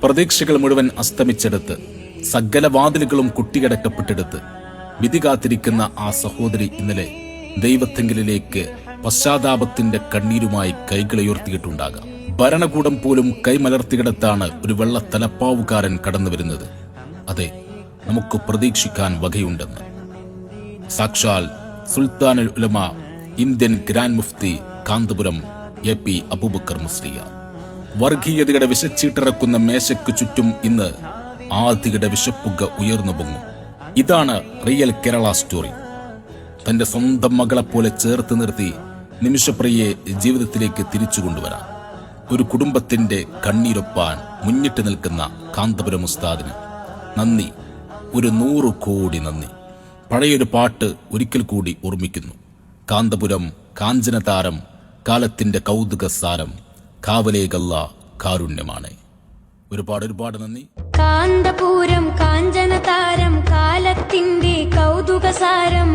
പ്രതീക്ഷകൾ മുഴുവൻ അസ്തമിച്ചെടുത്ത് സകല വാതിലുകളും കുട്ടിയടക്കപ്പെട്ടെടുത്ത് വിധി കാത്തിരിക്കുന്ന ആ സഹോദരി ഇന്നലെ ദൈവത്തെങ്കിലേക്ക് പശ്ചാത്താപത്തിന്റെ കണ്ണീരുമായി കൈകളുയർത്തിയിട്ടുണ്ടാകാം. ഭരണകൂടം പോലും കൈമലർത്തിയിടത്താണ് ഒരു വെള്ള തലപ്പാവുകാരൻ കടന്നു വരുന്നത്. അതെ, നമുക്ക് പ്രതീക്ഷിക്കാൻ വകയുണ്ടെന്ന്. സാക്ഷാൽ സുൽത്താനുൽ ഉലമ, ഇന്ത്യൻ ഗ്രാൻഡ് മുഫ്തി കാന്തപുരം AP അബൂബക്കർ മുസ്ലിയാർ. വർഗീയതയുടെ വിഷച്ചീട്ടിറക്കുന്ന മേശയ്ക്ക് ചുറ്റും ഇന്ന് ആദിയുടെ വിഷപ്പുക ഉയർന്നു പൊങ്ങും. ഇതാണ് റിയൽ കേരള സ്റ്റോറി. തന്റെ സ്വന്തം മകളെപ്പോലെ ചേർത്ത് നിർത്തി നിമിഷപ്രിയയെ ജീവിതത്തിലേക്ക് തിരിച്ചു കൊണ്ടുവരാൻ ഒരു കുടുംബത്തിന്റെ കണ്ണീരൊപ്പാൻ മുന്നിട്ട് നിൽക്കുന്ന കാന്തപുരം ഉസ്താദിന് നന്ദി, ഒരു 100 കോടി നന്ദി. പഴയൊരു പാട്ട് ഒരിക്കൽ കൂടി ഓർമ്മിക്കുന്നു. കാന്തപുരം കാഞ്ചനതാരം, കാലത്തിന്റെ കൗതുക സാരം, കാവലേകല്ല കാരുണ്യമാണ്. ഒരുപാട് നന്ദി. കാന്തപുരം കാഞ്ചനതാരം, കാലത്തിന്റെ കൗതുക സാരം.